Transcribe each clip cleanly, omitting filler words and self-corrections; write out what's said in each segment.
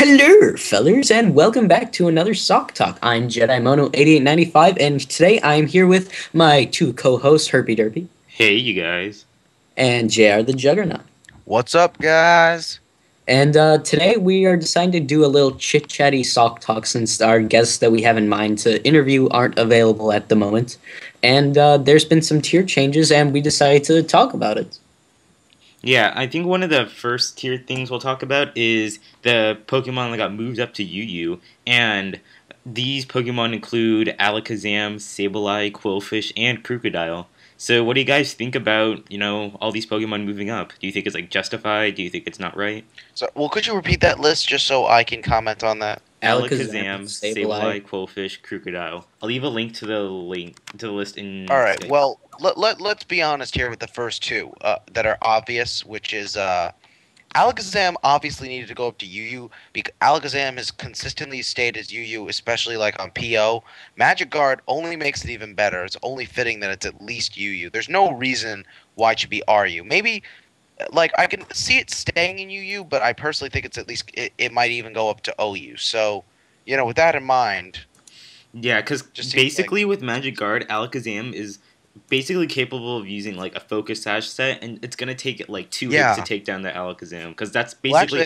Hello, fellers, and welcome back to another Sawk Talk. I'm JediMono8895, and today I'm here with my two co-hosts, Herpy Derpy Hey, you guys. and JrTheJuggernaut. What's up, guys? And today we are deciding to do a little chit-chatty Sawk Talk since our guests that we have in mind to interview aren't available at the moment. And there's been some tier changes, and we decided to talk about it. Yeah, I think one of the first tier things we'll talk about is the Pokemon that got moved up to UU, and these Pokemon include Alakazam, Sableye, Quillfish, and Crocodile. So what do you guys think about, all these Pokemon moving up? Do you think it's, justified? Do you think it's not right? Could you repeat that list just so I can comment on that? Alakazam, Sableye, Quillfish, Crocodile. I'll leave a link to the list in... All right, well, let's be honest here with the first two that are obvious, which is Alakazam obviously needed to go up to UU because Alakazam has consistently stayed as UU, especially like on PO. Magic Guard only makes it even better. It's only fitting that it's at least UU. There's no reason why it should be RU. Maybe, I can see it staying in UU, but I personally think it's at least it might even go up to OU. So, with that in mind. Yeah, because basically with Magic Guard, Alakazam is basically capable of using a focus sash set, and it's gonna take it 2 hits to take down the Alakazam, because that's basically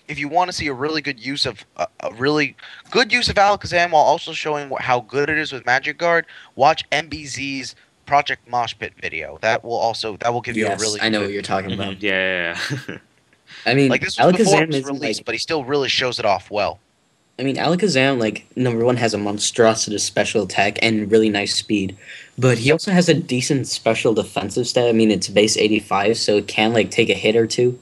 if you want to see a really good use of Alakazam while also showing how good it is with Magic Guard, watch MBZ's Project Mosh Pit video. That will give you a really. I know what you're talking about. Yeah. I mean, this was before it was released, but he still really shows it off well. I mean, Alakazam, number one, has a monstrosity special attack and really nice speed. But he also has a decent special defensive stat. I mean, it's base 85, so it can, take a hit or two.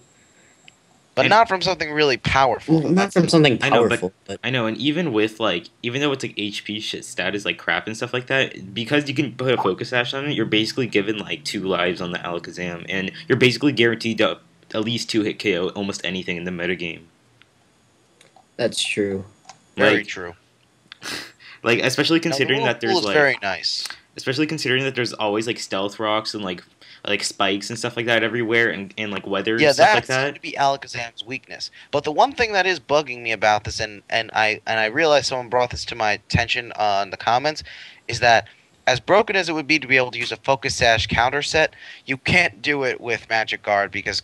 But not from something really powerful. Not from something powerful. I know, and even with, even though it's, HP shit stat is, crap and stuff like that, because you can put a focus sash on it, you're basically given, 2 lives on the Alakazam, and you're basically guaranteed to at least 2-hit KO almost anything in the metagame. That's true. Very true. Especially considering that there's very nice. Especially considering that there's always stealth rocks and spikes and stuff like that everywhere, and weather and stuff like that. Yeah, that's to be Alakazam's weakness. But the one thing that is bugging me about this, and I realize someone brought this to my attention on the comments, is that as broken as it would be to be able to use a Focus Sash counter set, you can't do it with Magic Guard because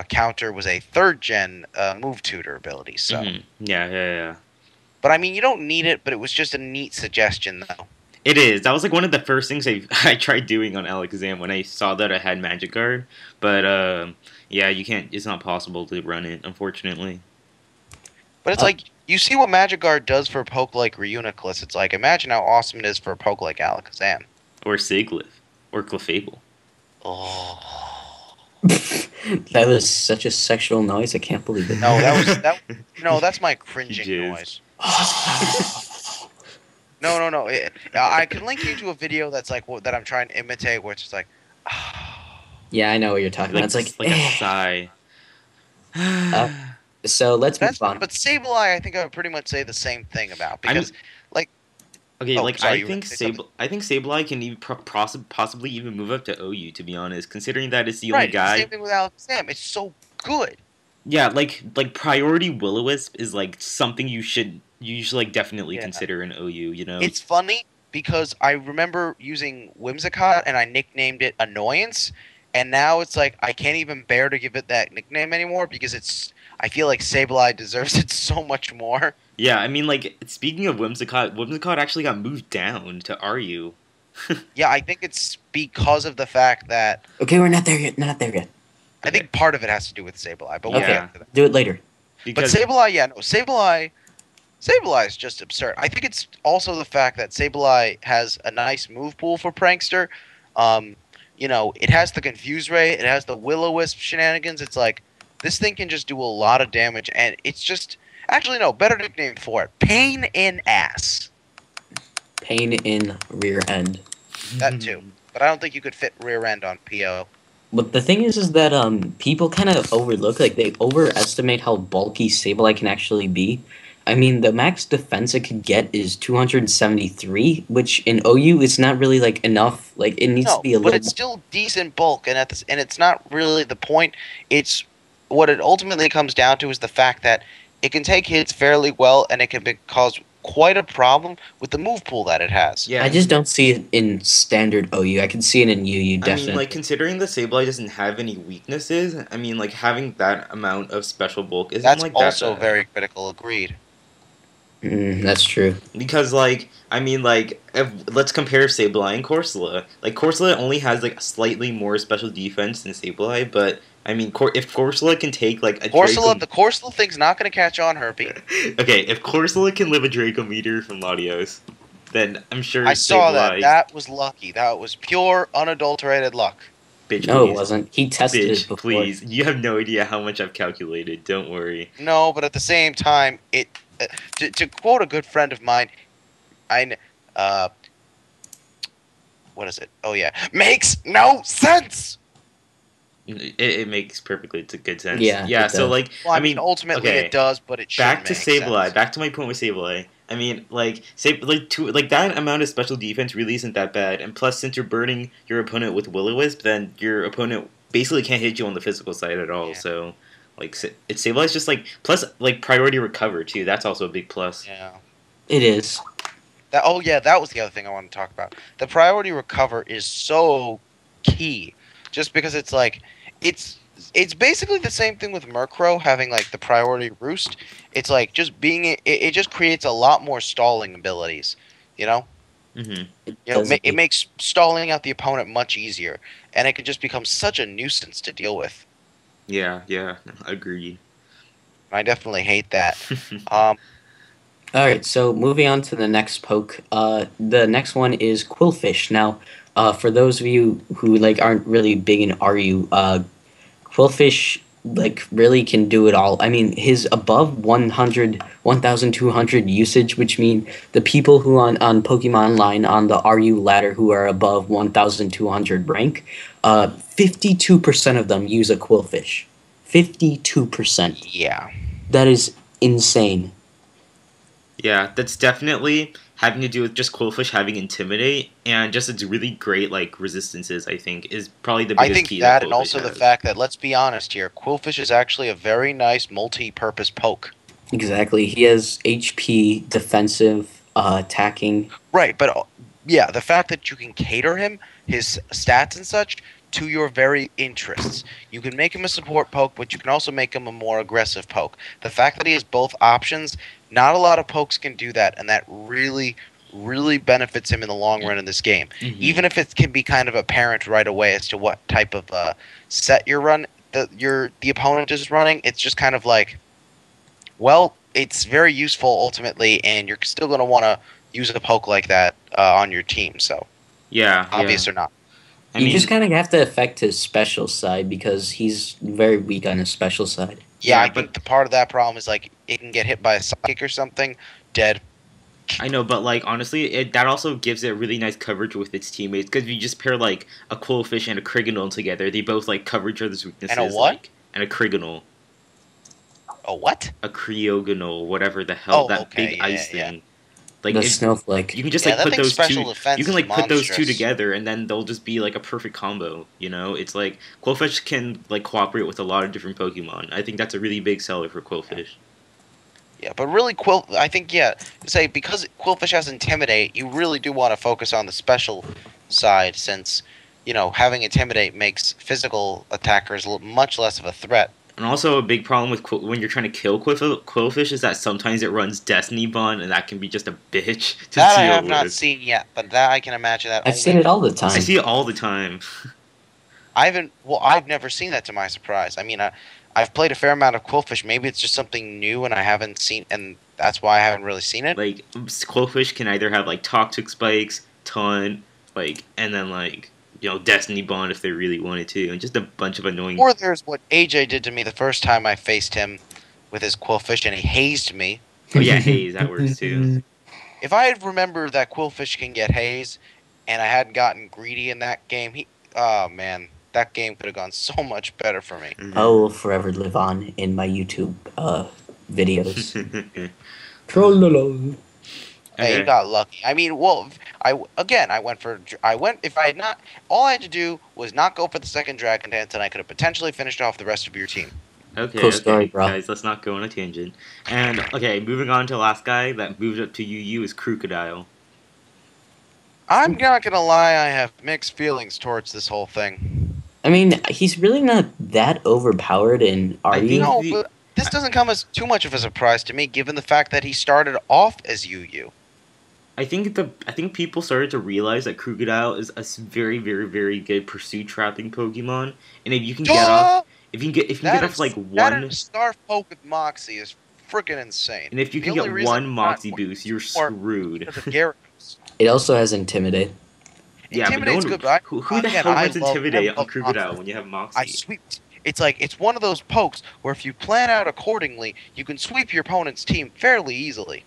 counter was a 3rd gen move tutor ability. So Yeah. But I mean, you don't need it, but it was just a neat suggestion, though. It is. That was one of the first things I tried doing on Alakazam when I saw that I had Magic Guard. But yeah, you can't. It's not possible to run it, unfortunately. But it's you see what Magic Guard does for a poke like Reuniclus. It's imagine how awesome it is for a poke like Alakazam. Or Siglif. Or Clefable. Oh. That was such a sexual noise. I can't believe it. No, that's my cringing noise. No. I can link you to a video that's that I'm trying to imitate, where it's just Yeah, I know what you're talking about. It's like a sigh. So let's move on. But Sableye, I think I would pretty much say the same thing about, because I think Sableye can even possibly even move up to OU, to be honest, considering that it's the only guy. Same thing with Alakazam. It's so good. Yeah, priority Will-O-Wisp is something you should definitely consider an OU. It's funny because I remember using Whimsicott and I nicknamed it Annoyance, and now it's I can't even bear to give it that nickname anymore because I feel like Sableye deserves it so much more. Yeah, I mean, speaking of Whimsicott actually got moved down to RU. Yeah, I think it's because of the fact that... Okay, we're not there yet. I think part of it has to do with Sableye, but we'll get to that. Do it later. But Sableye, Sableye is just absurd. I think it's also the fact that Sableye has a nice move pool for Prankster. It has the Confuse Ray, it has the Will-O-Wisp shenanigans. It's this thing can just do a lot of damage, and it's just... Actually, no, better nickname for it. Pain in Ass. Pain in Rear End. That too. But I don't think you could fit Rear End on PO. But the thing is that people kind of overlook, they overestimate how bulky Sableye can actually be. I mean, the max defense it could get is 273, which in OU is not really enough. It needs to be a little. But it's still decent bulk, and it's not really the point. It's what it ultimately comes down to is the fact that it can take hits fairly well, and it can cause quite a problem with the move pool that it has. Yeah, I just don't see it in standard OU. I can see it in UU I mean, like, definitely. considering the Sableye doesn't have any weaknesses, I mean, like, having that amount of special bulk isn't, That's like, that also bad. very critical. Agreed. That's true. Because, like, I mean, like, let's compare Sableye and Corsola. Like, Corsola only has, like, slightly more special defense than Sableye, but, I mean, if Corsola can take, like, a Corsola, Draco... the Corsola thing's not going to catch on, Herpy. Okay, if Corsola can live a Draco meter from Latios, then I'm sure I saw that. Sableye... That was lucky. That was pure, unadulterated luck. Bitch, No, it please. wasn't. He tested it Bitch, before. please. You have no idea how much I've calculated. Don't worry. No, but at the same time, to quote a good friend of mine, what is it? Oh yeah, makes no sense. It makes perfectly good sense. Yeah, Yeah. it So does. like, Well, I mean, ultimately okay. it does, but it shouldn't Back to make Sableye. sense. Back to my point with Sableye. I mean, like, that amount of special defense really isn't that bad. And plus, since you're burning your opponent with Will-O-Wisp, then your opponent basically can't hit you on the physical side at all. Yeah. So, like, it's Sableye's just like plus like priority recover too. That's also a big plus. Yeah. It is. That was the other thing I wanted to talk about. The priority recover is so key, just because it's like it's basically the same thing with Murkrow having like the priority roost. It's like just being it just creates a lot more stalling abilities, you know. Mm-hmm. It makes stalling out the opponent much easier, and it can just become such a nuisance to deal with. Yeah, agreed. I definitely hate that. All right, so moving on to the next poke. The next one is Quillfish. Now, for those of you who like aren't really big in RU, Quillfish like really can do it all. I mean, his above 100, 1,200 usage, which mean the people who on Pokemon Online on the RU ladder who are above 1,200 rank, 52% of them use a Quillfish. 52%. Yeah. That is insane. Yeah, that's definitely having to do with just Quillfish having Intimidate and just its really great like resistances. I think is probably the I biggest think key that, that and Quillfish also has. the fact that, let's be honest here, Quillfish is actually a very nice multi-purpose poke. Exactly. He has HP, defensive, attacking. Right, but yeah, the fact that you can cater him, his stats and such, to your very interests. You can make him a support poke, but you can also make him a more aggressive poke. The fact that he has both options, not a lot of pokes can do that, and that really, really benefits him in the long run in this game. Mm-hmm. Even if it can be kind of apparent right away as to what type of set the opponent is running, it's just kind of like, well, it's very useful ultimately, and you're still going to want to use a poke like that on your team. So, Yeah, obvious or not. You just kind of have to affect his special side because he's very weak on his special side. Yeah, Yeah, I think the part of that problem is like it can get hit by a psychic or something, dead. I know, but like honestly, that also gives it really nice coverage with its teammates because if you just pair like a Quillfish and a Kriganol together, they both like cover each other's weaknesses. And a what? Like, and a Kriganol. A what? A Cryogonal, whatever the hell that okay, big yeah, ice yeah. thing. Like The snowflake. you can just Yeah, like that put thing's those special two. defense You can is like put those two monstrous. together, and then they'll just be like a perfect combo. You know, it's like Quillfish can like cooperate with a lot of different Pokemon. I think that's a really big seller for Quillfish. Yeah, but really, I think, say because Quillfish has Intimidate, you really do want to focus on the special side since, having Intimidate makes physical attackers much less of a threat. And also a big problem with when you're trying to kill Quillfish is that sometimes it runs Destiny Bond, and that can be just a bitch to That I deal have not with. seen yet, but that I can imagine that I've seen it all the time. I see it all the time. I've never seen that to my surprise. I mean, I've played a fair amount of Quillfish. Maybe it's just something new and I haven't seen, and that's why I haven't really seen it. Like Quillfish can either have like Toxic Spikes, Taunt, like, and then like Destiny Bond if they really wanted to, and just a bunch of annoying. Or there's what AJ did to me the first time I faced him with his Quillfish, and he hazed me. Oh yeah, Haze, that works too. If I had remembered that Quillfish can get haze, and I hadn't gotten greedy in that game, oh man, that game could have gone so much better for me. Mm-hmm. I will forever live on in my YouTube videos. Trollolol. Hey, Okay. you got lucky. I mean, well, I went. If I had not, all I had to do was not go for the second Dragon Dance, and I could have potentially finished off the rest of your team. Okay, Cool story, okay, bro. guys, let's not go on a tangent. And okay, moving on to the last guy that moved up to UU is Crocodile. I'm not gonna lie, I have mixed feelings towards this whole thing. I mean, he's really not that overpowered in I Are think You? No, the but this doesn't come as too much of a surprise to me, given the fact that he started off as UU. I think people started to realize that Crocodile is a very very very good pursuit trapping Pokemon, and if you can get off, Duh! if you can get off like That and one, Scarf Poke with Moxie is freaking insane. and if you The can only get reason one it's not Moxie boost, you're more screwed. because of Gyarados. It also has Intimidate. Yeah, but no Intimidate's one. good, but Who the again, hell runs I Intimidate on love Crocodile Moxie. when you have I Moxie? sweep. It's like it's one of those pokes where if you plan out accordingly, you can sweep your opponent's team fairly easily.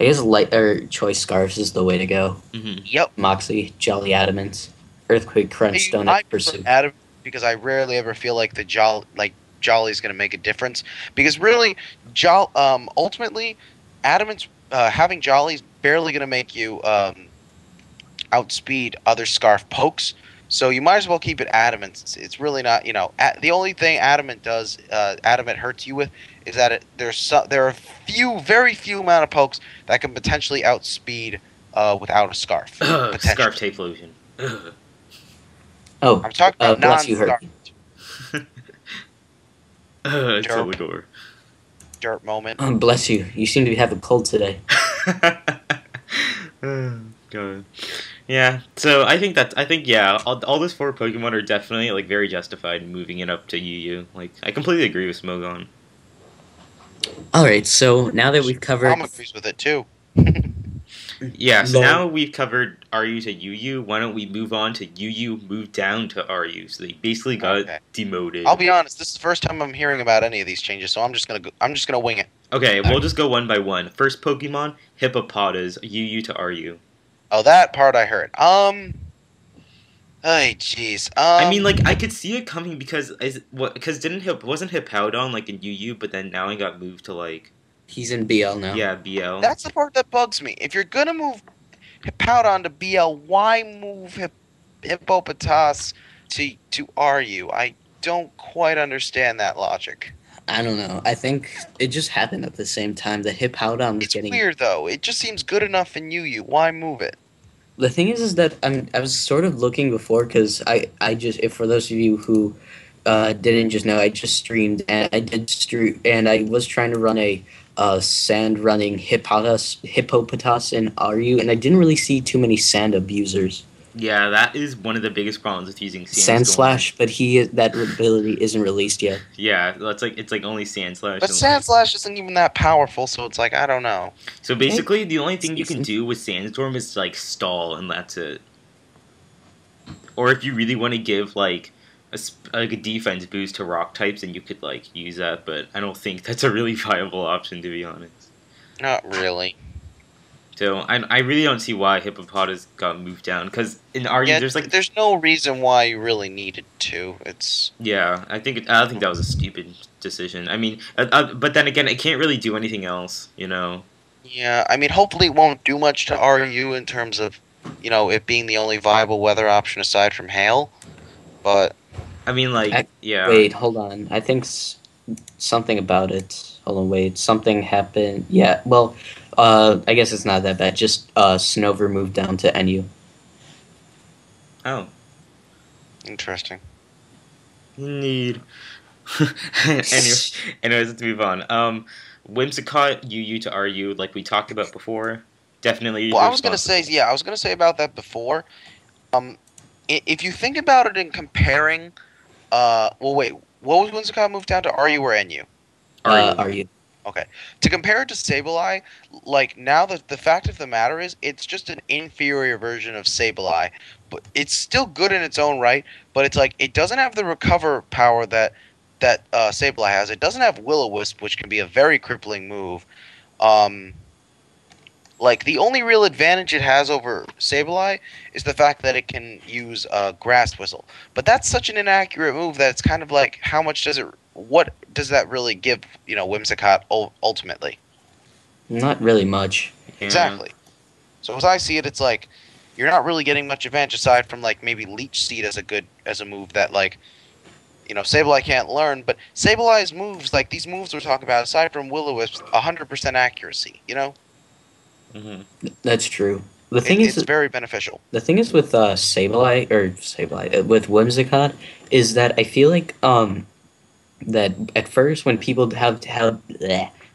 I guess light or choice scarves is the way to go. Hmm. Yep. Moxie, Jolly Adamants, Earthquake, Crunch, Stone I Edge, prefer Pursuit. Adam because I rarely ever feel like the Jolly's going to make a difference because really ultimately Adamant's having Jolly's barely going to make you outspeed other Scarf pokes. So you might as well keep it Adamant. It's really not, the only thing Adamant does, Adamant hurts you with, is that there are very few amount of pokes that can potentially outspeed without a Scarf. Ugh, Scarf Potentially. Typhlosion. Ugh. Oh, I'm talking about bless you, non-Scarf. Hurt. It's Derp. Obligor. Dirt moment. Bless you. You seem to have a cold today. Oh, God. Yeah, so I think yeah, all those four Pokemon are definitely like very justified in moving it up to UU. Like I completely agree with Smogon. All right, so now that we've covered, Tom agrees with it too. Yeah, so Lol. now we've covered RU to UU. Why don't we move on to UU move down to RU? So they basically got Okay. demoted. I'll be honest. This is the first time I'm hearing about any of these changes, so I'm just gonna wing it. Okay, we'll just go one by one. First Pokemon, Hippopotas, UU to RU. Oh, that part I heard. Hey, jeez. I mean, like I could see it coming because wasn't Hippowdon like in UU, but then now he got moved to like he's in BL now. yeah BL. That's the part that bugs me. If you're gonna move Hippowdon to BL, why move Hippopotas to RU? I don't quite understand that logic. I don't know. I think it just happened at the same time. The Hippowdon was It's getting. weird though. It just seems good enough in UU. Why move it? The thing is that I was sort of looking before because I just if for those of you who didn't just know, I just streamed and I did stream and I was trying to run a sand running hippopotas in RU and I didn't really see too many sand abusers. Yeah, that is one of the biggest problems with using Sand Sandstorm. Slash, but that ability isn't released yet. Yeah, it's like only Sand Slash. But Sand Slash isn't even that powerful, so it's like I don't know. So basically, the only thing you can do with Sandstorm is like stall, and that's it. Or if you really want to give like a defense boost to rock types, then you could like use that. But I don't think that's a really viable option, to be honest. Not really. So I really don't see why Hippopotas got moved down because in RU Yeah, there's no reason why you really needed to. It's yeah I think that was a stupid decision. I mean, but then again, it can't really do anything else, you know. yeah. I mean, hopefully it won't do much to RU in terms of it being the only viable weather option aside from hail. But I mean, like yeah. Wait, hold on. I think something about it. Hold on, wait. Something happened. Yeah, well, I guess it's not that bad. Just Snover moved down to NU. Oh. interesting. Need. Anyways, let's move on. Whimsicott UU to RU, like we talked about before, definitely. Well, I was gonna say about that before. If you think about it in comparing, well, wait, what was Whimsicott moved down to RU or NU? RU. Okay. To compare it to Sableye, like now the fact of the matter is it's just an inferior version of Sableye, but it's still good in its own right, but it's like it doesn't have the recover power that Sableye has. It doesn't have Will-O-Wisp, which can be a very crippling move. Like the only real advantage it has over Sableye is the fact that it can use Grass Whistle. But that's such an inaccurate move that it's kind of like what does that really give, Whimsicott ultimately? Not really much. Yeah. Exactly. So as I see it, it's like you're not really getting much advantage aside from like maybe Leech Seed as a move that like, Sableye can't learn, but Sableye's moves, like these moves we're talking about, aside from Will-O-Wisp, 100% accuracy. Hmm. That's true. The thing It's is, very beneficial. the thing is with Sableye, with Whimsicott, is that I feel like that at first when people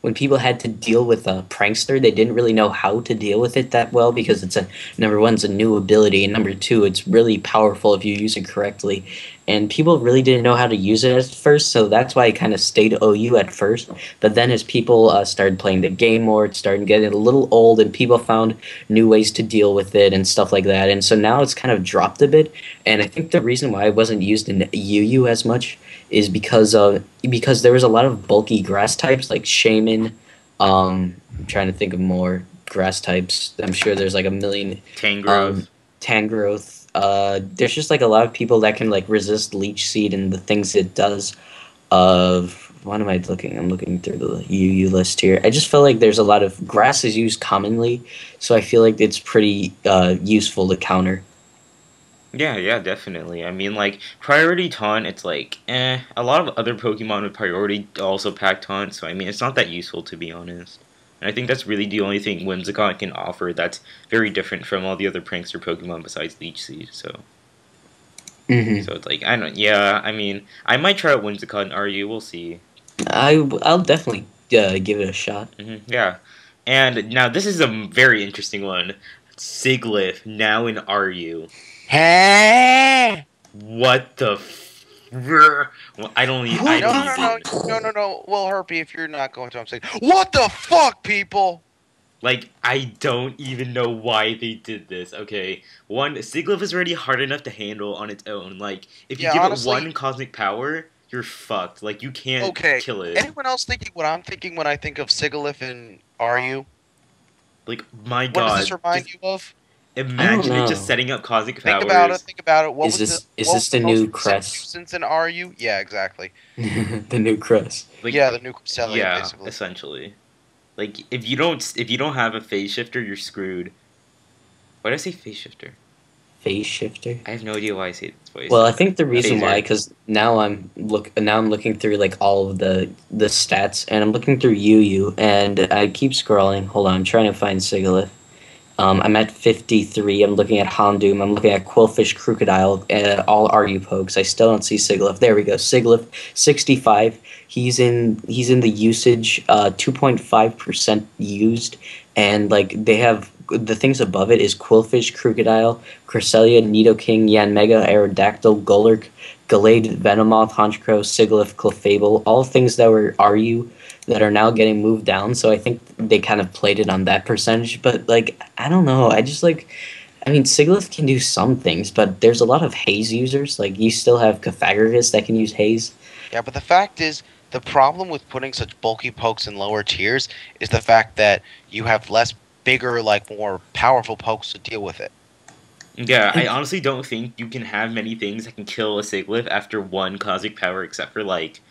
when people had to deal with a prankster, they didn't really know how to deal with it that well because it's a number one, it's a new ability, and number two, it's really powerful if you use it correctly. And people really didn't know how to use it at first, so that's why it kind of stayed OU at first. But then as people started playing the game more, it started getting a little old, and people found new ways to deal with it and stuff like that. And so now it's kind of dropped a bit. And I think the reason why it wasn't used in UU as much is because there was a lot of bulky grass types like Shaman. I'm trying to think of more grass types. I'm sure there's like a million. Tangrowth. Tangrowth. There's just like a lot of people that can like resist Leech Seed and the things it does. What am I looking? I'm looking through the UU list here. I just feel like there's a lot of grass is used commonly, so I feel like it's pretty useful to counter. Yeah, definitely. I mean, like, priority taunt, it's like, eh. A lot of other Pokemon with priority also pack taunt, so I mean, it's not that useful, to be honest. And I think that's really the only thing Whimsicott can offer that's very different from all the other prankster Pokemon besides Leech Seed, so. Hmm. So it's like, I don't, yeah, I mean, I might try out Whimsicott and RU, we'll see. I'll definitely give it a shot. Yeah. And now this is a very interesting one. Siglif, now in RU. Hey! What the well, I No, don't no, no, even. no, no, no. Well, Herpy, if you're not going to, I'm saying, what the fuck, people? Like, I don't even know why they did this, okay? One, Siglif is already hard enough to handle on its own. Like, if you Yeah, give it honestly, one cosmic power, you're fucked. Like, you can't okay. kill it. Anyone else thinking what I'm thinking when I think of Sigilyph and RU? Like, my What does this god. remind Just you of? I don't imagine it just know. setting up cosmic Think about it. powers. Think about it. What Is was this the the most new recent Crest? nuisance in RU? Yeah, exactly. The new Crest. Like, Yeah, the new Cresselia, yeah, basically. essentially. Like, if you don't have a phase shifter, you're screwed. Why did I say phase shifter? Phase shifter. I have no idea why I say this Well, voice. I think the reason why, Phaser. because now I'm looking through like all of the stats, and I'm looking through UU, and I keep scrolling. Hold on, I'm trying to find Sigilyph. I'm at 53. I'm looking at Houndoom. I'm looking at Quillfish, Crocodile, all RU pokes. I still don't see Sigilyph. There we go. Sigilyph, 65. He's in the usage 2.5% used, and like they have the things above it is Quillfish, Crocodile, Cresselia, Nidoking, Yanmega, Aerodactyl, Golurk, Gallade, Venomoth, Honchkrow, Sigilyph, Clefable, all things that were RU that are now getting moved down. So I think they kind of played it on that percentage. But like, I don't know. I just like, I mean, Sigilyph can do some things, but there's a lot of haze users. Like you still have Cofagrigus that can use haze. Yeah, but the fact is, the problem with putting such bulky pokes in lower tiers is the fact that you have less bigger, like more powerful pokes to deal with it. Yeah, I And honestly don't think you can have many things that can kill a Siglif after one cosmic power, except for like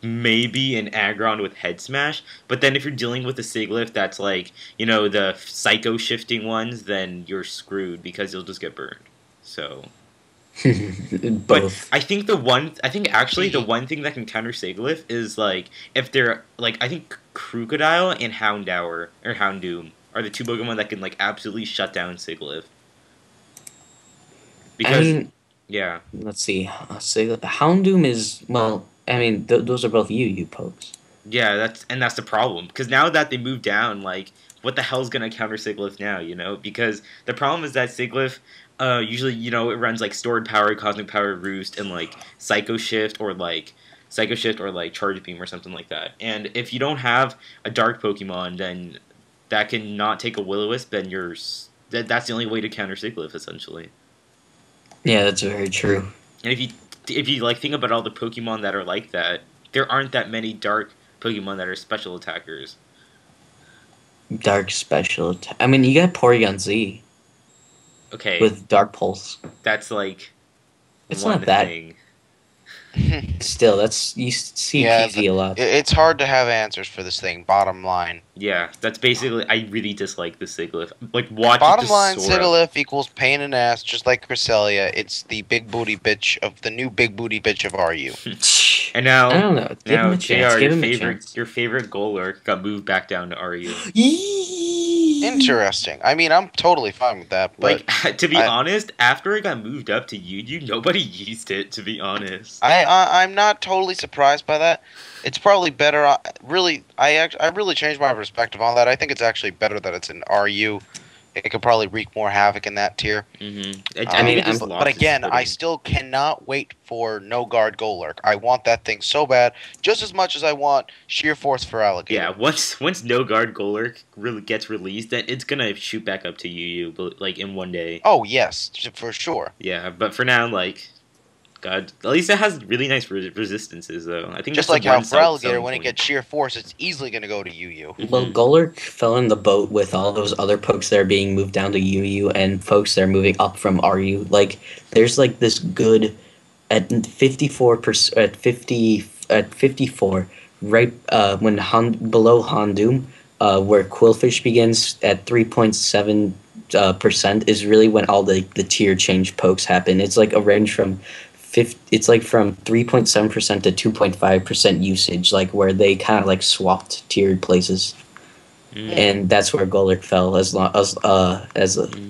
maybe an Aggron with Head Smash. But then if you're dealing with a Siglif that's like, the psycho shifting ones, then you're screwed because you'll just get burned. So, but both. I think actually the one thing that can counter Siglif is like if they're like I think Crocodile and Houndour or Houndoom are the two Pokemon that can like absolutely shut down Siglif. I Because mean, yeah, let's see. Sigilyph. Houndoom is well. I mean, those are both UU pokes. yeah, that's the problem. Because now that they moved down, like, what the hell's gonna counter Siglif now? Because the problem is that Siglif, usually it runs like stored power, cosmic power, roost, and like psycho shift or like charge beam or something like that. And if you don't have a dark Pokemon, then that can not take a Will-O-Wisp, then that's the only way to counter Siglif essentially. Yeah, that's very true. And if you like think about all the Pokemon that are like that, there aren't that many dark Pokemon that are special attackers. Dark special. I mean, you got Porygon Z Okay, with Dark Pulse. that's like It's one not that. thing. Still, that's you see Yeah, PZ a lot. it's hard to have answers for this thing. Bottom line. Yeah, that's basically. I really dislike the Siglif. Like, watch it Bottom just line, soar up. Sigalith equals pain in the ass, just like Cresselia. It's the big booty bitch of the new big booty bitch of RU. And I don't know. Give him a chance. JR, Give him a chance. your favorite Golurk got moved back down to RU. Yee! Interesting. I mean, I'm totally fine with that, but Like, to be I, honest, after it got moved up to UU, nobody used it. To be honest. I'm not totally surprised by that. It's probably better. Really, I really changed my perspective on that. I think it's actually better that it's in RU. It could probably wreak more havoc in that tier. I mean, But again, I still cannot wait for No Guard Golurk. I want that thing so bad, just as much as I want Sheer Force for Alligator. Yeah, once No Guard Golurk really gets released, then it's gonna shoot back up to UU, but like in one day. Oh yes, for sure. Yeah, but for now, like, God, at least it has really nice resistances, though. I think Just that's like the how one for Alligator, selling when it point. gets Sheer Force, it's easily going to go to UU. Well, Golurk fell in the boat with all those other pokes that are being moved down to UU and folks that are moving up from RU. Like, there's like this good at 54%, at 54, right when below Hondoom, where Quillfish begins at 3.7 percent is really when all the tier change pokes happen. It's like a range from it's like from 3.7% to 2.5% usage, like where they kind of like swapped tiered places. And that's where Golurk fell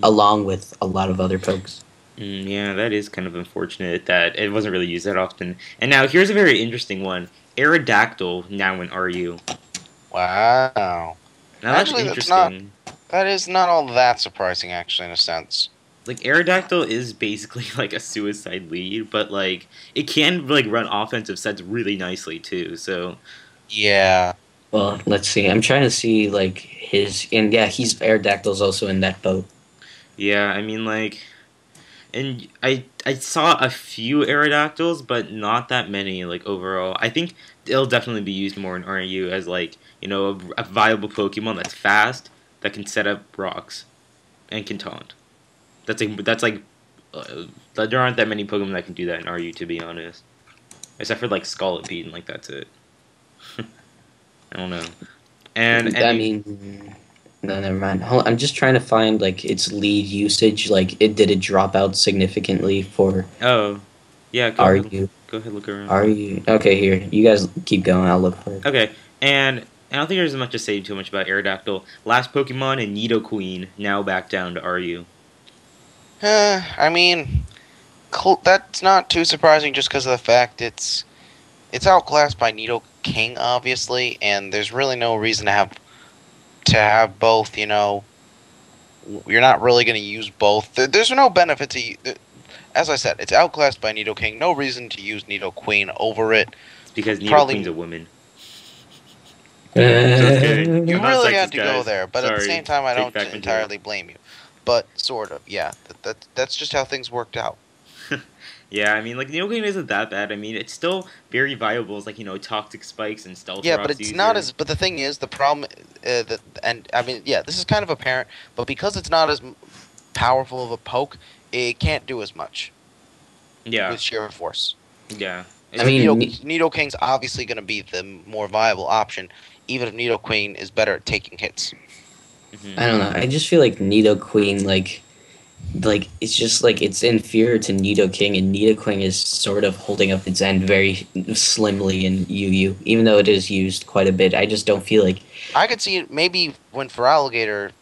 along with a lot of other pokes. Yeah, that is kind of unfortunate that it wasn't really used that often. And now here's a very interesting one: Aerodactyl now in RU. Wow. Now that's Actually, interesting. that is not all that surprising, actually, in a sense. Like, Aerodactyl is basically like a suicide lead, but like it can like run offensive sets really nicely too. So Yeah. Well, let's see. I'm trying to see like and yeah, he's Aerodactyl's also in that boat. yeah, I mean, like, and I saw a few Aerodactyls, but not that many. Like, overall, I think it'll definitely be used more in RU as like, a viable Pokemon that's fast, that can set up rocks and can taunt. There aren't that many Pokemon that can do that in RU, to be honest. Except for like Scolipede, and like that's it. I don't know. I mean, no, never mind. Hold on, I'm just trying to find like its lead usage. Like, did it drop out significantly for Oh, yeah. RU? Go ahead, look around. RU? Okay, here. You guys keep going. I'll look for it. Okay, and I don't think there's much to say too much about Aerodactyl. Last Pokemon and Nidoqueen now back down to RU. I mean, that's not too surprising just because of the fact it's outclassed by Nidoking, obviously, and there's really no reason to have both. You're not really going to use both. There's no benefit to. As I said, it's outclassed by Nidoking. No reason to use Nidoqueen over it. It's because Nidoqueen's a woman. You I'm not really sexist, had to go guys. there, but at the Sorry. same time, I Take don't back entirely blame you. But sort of, yeah. That's just how things worked out. Yeah, I mean, like, Nidoqueen isn't that bad. I mean, it's still very viable as, like, Toxic Spikes and Stealth Yeah, Rocks but it's user. not as. But the thing is, the problem, and I mean, yeah, this is kind of apparent. But because it's not as powerful of a poke, it can't do as much. Yeah. With sheer force. Yeah. I mean, Nidoking's obviously going to be the more viable option, even if Nidoqueen is better at taking hits. I don't know. I just feel like Nidoqueen, like it's just like it's inferior to Nidoking, and Nidoking is sort of holding up its end very slimly in UU, even though it is used quite a bit. I just don't feel like. I could see it maybe when Feraligatr,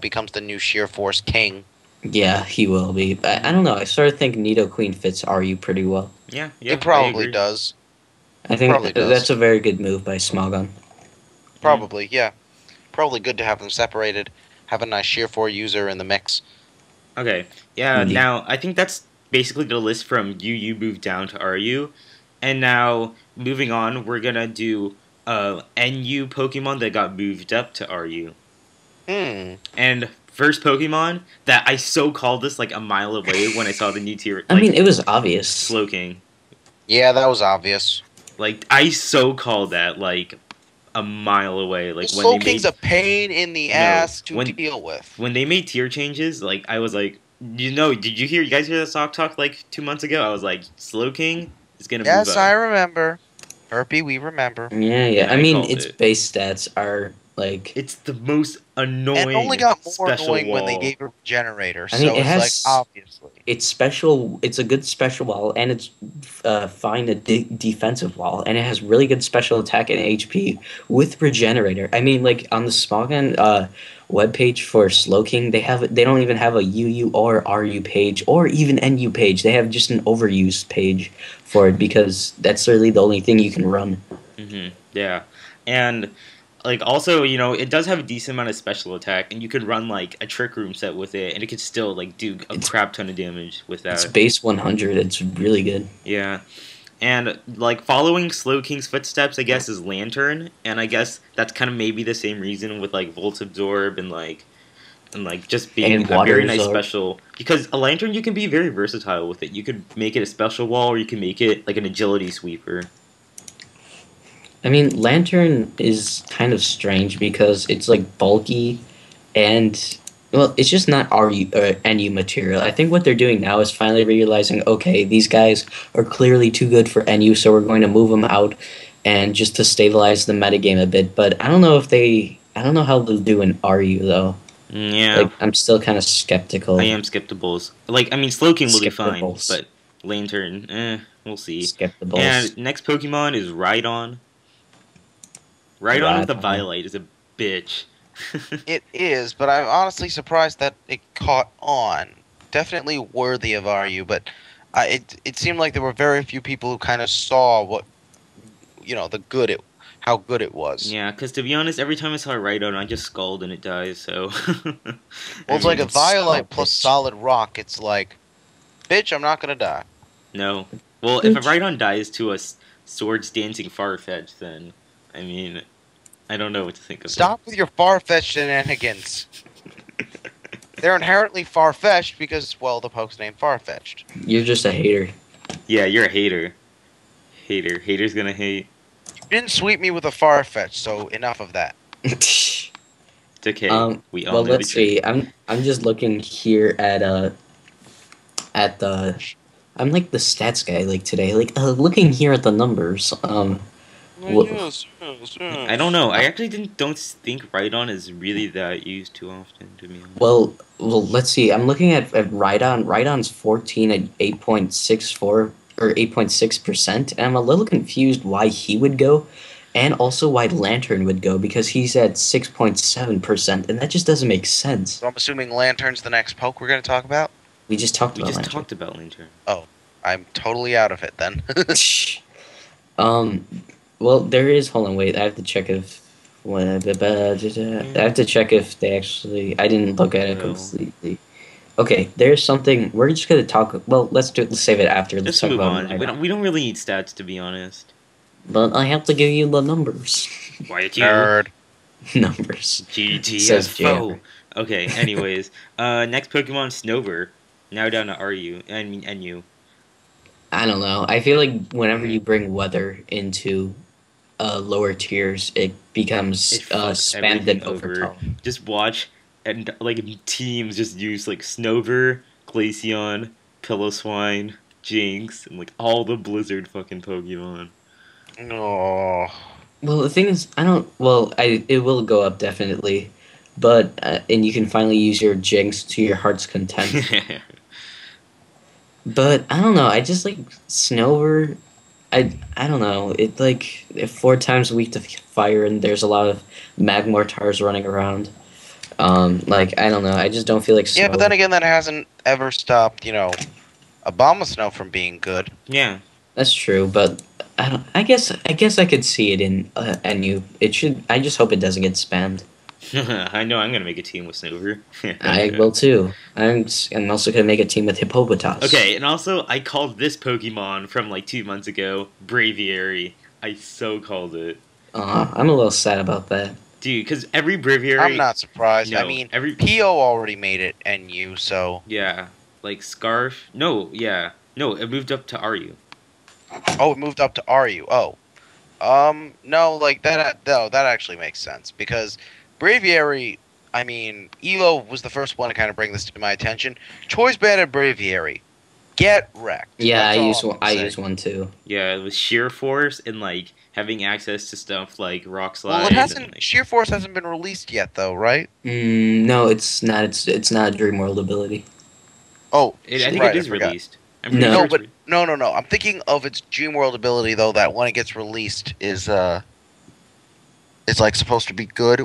becomes the new sheer force king. Yeah, he will be. But I don't know. I sort of think Nidoqueen fits RU pretty well. Yeah, it probably does. I think that's a very good move by Smogon. Probably, yeah. Probably good to have them separated. Have a nice sheer 4 user in the mix. Okay, yeah, now I think that's basically the list from UU moved down to RU. And now, moving on, we're gonna do NU Pokemon that got moved up to RU. And first Pokemon that I so called this like a mile away when I saw the new tier. I mean, it was obvious. Slowking. Yeah, that was obvious. Like, I so called that like a mile away. Like, when Slowking's a pain in the ass to deal with. When they made tier changes, like, I was like, did you guys hear the Sawk Talk like 2 months ago? I was like, Slowking, is gonna move Yes, up. I remember. Herpy, we remember. Yeah, And yeah. I I mean, called its it. base stats are like. It's the most And it only annoying got more special annoying when they wall. gave her generator. I mean, So it it's like has obviously. it's special. It's a good special wall, and it's fine a defensive wall, and it has really good special attack and HP with regenerator. I mean, like on the Smogon webpage for Slowking, they don't even have a UU or RU page or even NU page. They have just an overused page for it because that's really the only thing you can run. Yeah, and like also, it does have a decent amount of special attack, and you could run like a trick room set with it, and it could still like do a It's crap ton of damage with it's that. base 100. It's really good. Yeah, and like following Slow King's footsteps, I guess, is Lantern, and I guess that's kind of maybe the same reason with like Volt Absorb and just being And a water very nice absorb. special, because a lantern you can be very versatile with it. You could make it a special wall, or you can make it like an agility sweeper. I mean, Lantern is kind of strange because it's like bulky and well, it's just not RU or NU material. I think what they're doing now is finally realizing, okay, these guys are clearly too good for NU, so we're going to move them out and just to stabilize the metagame a bit. But I don't know how they'll do in RU though. Yeah, Like, I'm still kind of I skeptical. am skeptical. Like, I mean, Slowking will do fine, Skepticals. but Lantern, we'll see. Skepticals. And next Pokemon is Rhydon. Rhydon Right with a on. Violite is a bitch. It is, but I'm honestly surprised that it caught on. Definitely worthy of RU, but it seemed like there were very few people who kind of saw what the good it how good it was. Yeah, because to be honest, every time I saw a Rhydon, I just scald and it dies, so. Well, I it's like a mean, It's Violite plus garbage. solid rock. It's like, bitch, I'm not gonna die. no. Well, if a Rhydon dies to a Swords Dancing Farfetch, then, I mean, I don't know what to think of it. Stop with your far-fetched shenanigans. They're inherently far-fetched because, well, the poke's named Farfetched. You're just a hater. Yeah, you're a hater. Hater's gonna hate. You didn't sweep me with a Farfetch, so enough of that. It's okay. We all Well, know the let's truth. see. I'm just looking here at the I'm like the stats guy like today. Like looking here at the numbers. What, Yes, yes, I don't yes. know. I actually don't think Rhydon is really that used too often, to be honest. well, let's see. I'm looking at Rhydon. Rhydon's 14 at 8.64 or 8.6%, and I'm a little confused why he would go, and also why Lantern would go because he's at 6.7%, and that just doesn't make sense. So I'm assuming Lantern's the next poke we're gonna talk about? We just talked We about just Lantern. talked about Lantern. Oh, I'm totally out of it then. Um, well, there is. Hold on, wait. I have to check if. I have to check if they actually. I didn't look at it Well, completely. Okay, there's something. We're just gonna talk. Well, let's save it after. Let's just talk move about on. Rhydon. We don't really need stats, to be honest. But I have to give you the numbers. Quiet you. Nerd. Numbers. Says GTFO. JR. Okay, anyways. Next Pokemon, Snover. Now down to RU. I mean, NU. I don't know. I feel like whenever Mm. you bring weather into lower tiers, it becomes It fucks spammed everything and over. overpowered. Just watch, and like teams just use like Snover, Glaceon, Piloswine, Jinx, and like all the Blizzard fucking Pokemon. No. Well, the thing is, I don't. Well, it will go up definitely, but and you can finally use your Jinx to your heart's content. But I don't know. I just like Snover. I don't know. It like if 4 times a week to fire, and there's a lot of Magmortars running around. Like I don't know. I just don't feel like Yeah, but then Snover. again, that hasn't ever stopped, Abomasnow from being good. Yeah. That's true, but I don't. I guess I could see it in NU. It should. I just hope it doesn't get spammed. I know I'm gonna make a team with Snover. I will too. I'm also gonna make a team with Hippopotas. Okay, and also I called this Pokemon from like 2 months ago Braviary. I so called it. I'm a little sad about that. Dude, because every I'm Braviary, not surprised. I no, mean, every, PO already made it, NU, so. yeah, like Scarf, no, yeah, no, it moved up to RU. Oh, it moved up to RU. Oh. No, like that. No, that actually makes sense because Braviary. Elo was the first one to kind of bring this to my attention. Choice banned Braviary. get wrecked. Yeah, That's I all use I'm one. I saying. use one too. Yeah, with sheer force and like having access to stuff like rock slide. Well, it hasn't. And, like, Sheer Force hasn't been released yet, though, right? No, it's not. It's not a Dream World ability. Oh, I think right. it is I forgot. released. I'm pretty No. sure No, it's but no. I'm thinking of its Dream World ability though. That when it gets released is like supposed to be good.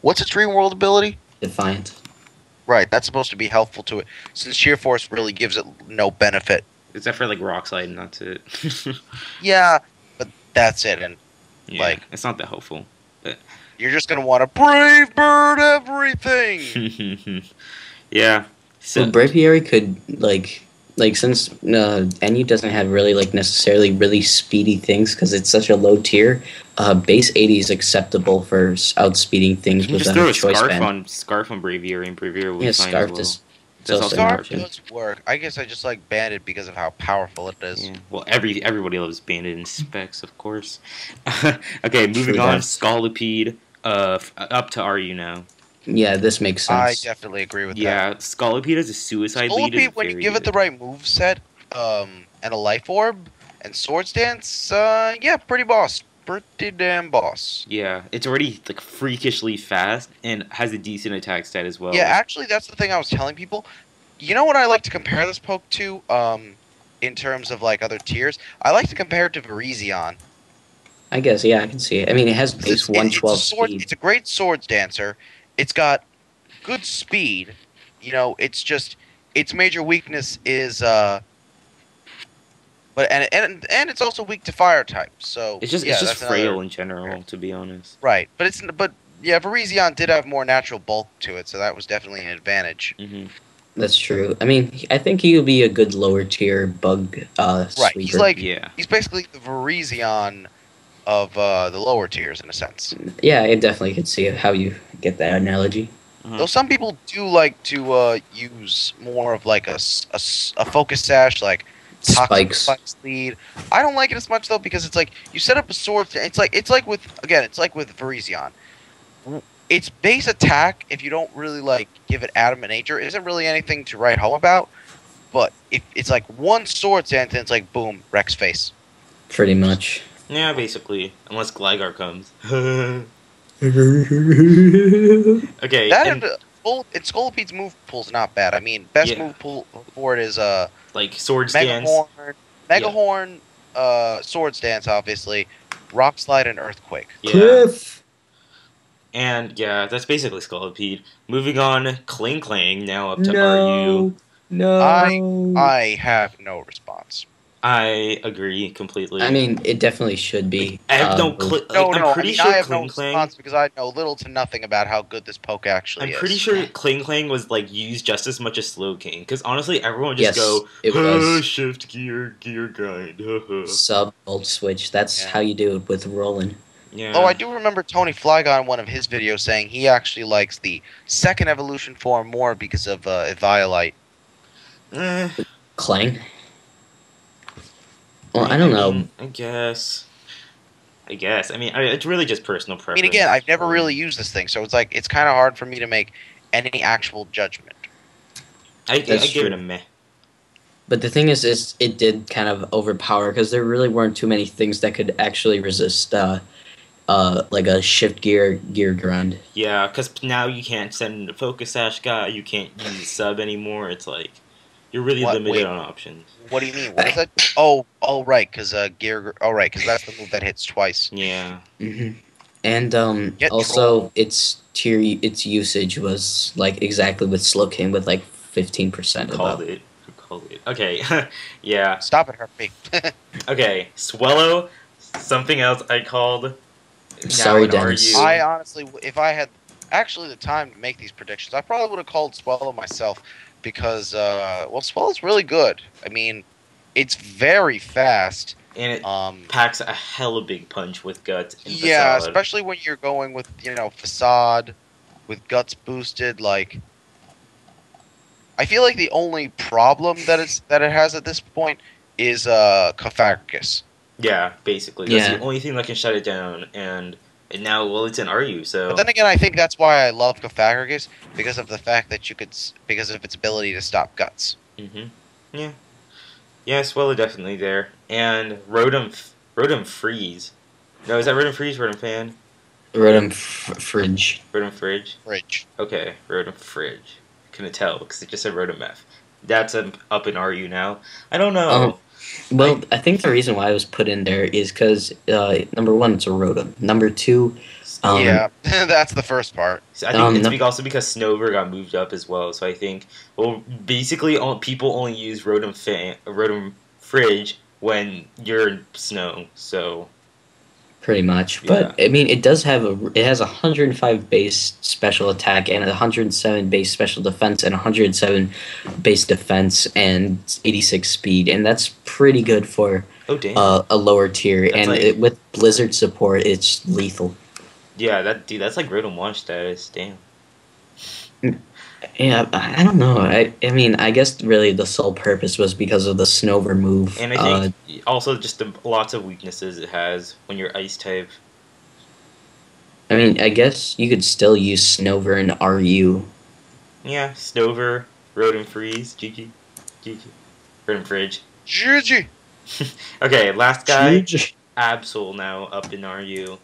What's its Dream World ability? Defiant. Right, that's supposed to be helpful to it, since Sheer Force really gives it no benefit. except for like rock slide, and that's it. Yeah, but that's it, and Yeah, Like- it's not that helpful. you're just gonna want to brave bird everything. Yeah. So So Braviary could like since NU doesn't have really like necessarily really speedy things because it's such a low tier. Base 80 is acceptable for outspeeding you things can with just a throw a choice scarf band. on Braviary, and Braviary will Yeah, be fine scarf as well. is That's also also an an Scarf option. does work. I guess I just like Bandit because of how powerful it is. Yeah. Well, everybody loves Bandit and Specs, of course. Okay, moving True on. that. Scalipede, up to RU now. Yeah, this makes I sense. definitely agree with that. Yeah, Scalipede as a suicide lead is Scolipede, when you very give it good. the right move set, and a life orb and swords dance, yeah, pretty boss, pretty damn boss. Yeah, it's already like freakishly fast and has a decent attack stat as well. Yeah, actually, that's the thing I was telling people. You know what I like to compare this poke to, in terms of like other tiers? I like to compare it to Virizion. I guess, yeah, I can see it. I mean, it has 'Cause base 112 it's a sword. speed. It's a great swords dancer. It's got good speed. You know, it's just its major weakness is but and it's also weak to fire types. So It's just yeah, it's just that's frail another, in general, to be honest. right. But yeah, Virizion did have more natural bulk to it, so that was definitely an advantage. Hmm. That's true. I mean, I think he would be a good lower tier bug Right. sweeper. Yeah. He's basically the Virizion of the lower tiers in a sense. Yeah, I definitely could see how you get that analogy. Though some people do like to use more of like a focus sash, like toxic Spikes. spikes lead. I don't like it as much though because it's like you set up a sword. It's like with Virizion. Its base attack, if you don't really like give it adamant nature, isn't really anything to write home about. But if it's like one sword dance, and it's like boom, Rex face. Pretty much. Yeah, basically, unless Gligar comes. Okay. That and, and Scolipede's move pool's not bad. I mean, best Yeah. move pool for it is like Sword Mega Stance. Horn, Sword Stance, obviously, Rock Slide, and Earthquake. Yeah. And yeah, that's basically Scolipede. Moving on, Clang Clang now up to RU. No. I have no response. I agree completely. I mean, it definitely should be. I have no but- I'm pretty sure I have Clang no Clang. response because I know little to nothing about how good this poke actually I'm is. pretty sure Clang Clang was like used just as much as Slowking, because honestly, everyone would just Yes, go it was. shift gear grind. Sub ult switch. That's Yeah. how you do it with rolling. Yeah. Oh, I do remember Tony Flygon in one of his videos saying he actually likes the second evolution form more because of Eviolite. Eh, Clang. Well, I don't know. mean, I guess. I mean, it's really just personal I preference. mean, again, I've never really used this thing, so it's kind of hard for me to make any actual judgment. I That's give it true. a meh. But the thing is it did kind of overpower because there really weren't too many things that could actually resist like a shift gear grind. Yeah, because now you can't send a Focus Sash guy, you can't use sub anymore. It's like you're really What? limited Wait. on options. What do you mean? What is that? Oh, right, because gear. Oh, right, because that's the move that hits twice. Yeah. Hmm. And Get also troll. its usage was like exactly with Slowking with like 15% Called about. it. Okay. Yeah. Stop it, Harpy. Okay. Swallow. Something else I called. Sorry, now an Dennis. RU. I honestly, if I had actually the time to make these predictions, I probably would have called Swallow myself because, well, Swallow's really good. I mean, it's very fast. And it packs a hella big punch with guts and Yeah, facade. especially when you're going with facade, with guts boosted. Like, I feel like the only problem that it has at this point is Cophagus. Yeah, basically. That's Yeah. the only thing that can shut it down. And now, well, it's an RU, so. But then again, I think that's why I love Cophagus because of the fact that because of its ability to stop guts. Mm-hmm. Yeah. Yeah, Swellow definitely there. And Rotom Freeze. No, is that Rotom Freeze, Rotom Fan? Rotom Fridge. Rotom Fridge? Fridge. Okay, Rotom Fridge. Couldn't tell because it just said Rotom F. That's up in RU now. I don't Um, know. well, I think the reason why I was put in there is because number one, it's a Rotom. Number two, Yeah, that's the first part. So I think it's no, also because Snover got moved up as well. So I think, well, basically, people only use Rotom Fridge when you're in snow. So pretty much. yeah, But I mean, it has 105 base special attack and 107 base special defense and 107 base defense and 86 speed, and that's pretty good for oh damn, a lower tier. that's And like with Blizzard support, it's lethal. yeah, that's like Rotom Launch status. Damn. Yeah, I don't know. I mean, I guess really the sole purpose was because of the Snover move. And I think also just the lots of weaknesses it has when you're Ice type. I mean, I guess you could still use Snover in RU. Yeah, Snover, Rotom Freeze, GG, GG, Rotom Fridge. GG. Okay, last guy, Absol now up in RU.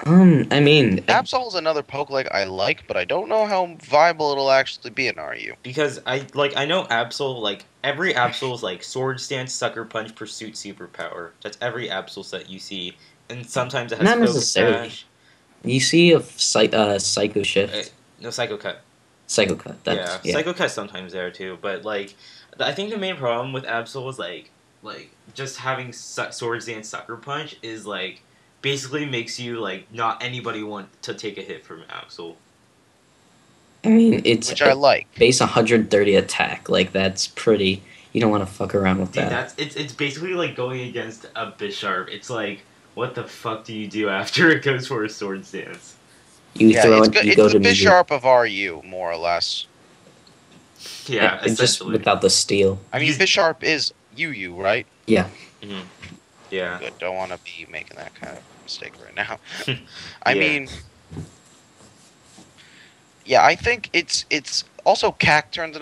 I mean, Absol's another Poke I like, but I don't know how viable it'll actually be in RU. Because I know Absol, like every Absol is like Sword Stance, Sucker Punch, Pursuit, Superpower. That's every Absol set you see, and sometimes it has not Focus necessarily. Sash. You see a Psycho Shift, No Psycho Cut. Psycho Cut. That's Yeah, Psycho Cut sometimes there too, but like I think the main problem with Absol is like just having Sword Dance Sucker Punch is like basically makes you like not anybody want to take a hit from Absol. I mean, it's Which I like. base 130 attack. Like that's pretty. You don't want to fuck around with Dude, that. it's basically like going against a Bisharp. It's like what the fuck do you do after it goes for a Sword Stance? You Yeah, throw it's it. good. You It's go the to melee. Bisharp of RU, more or less. Yeah, And just essentially. without the steal. I mean, Bisharp is UU, right? Yeah. Mhm. Yeah. Good. Don't want to be making that kind of mistake right now. I Yeah. mean, yeah, I think it's also Cacturn's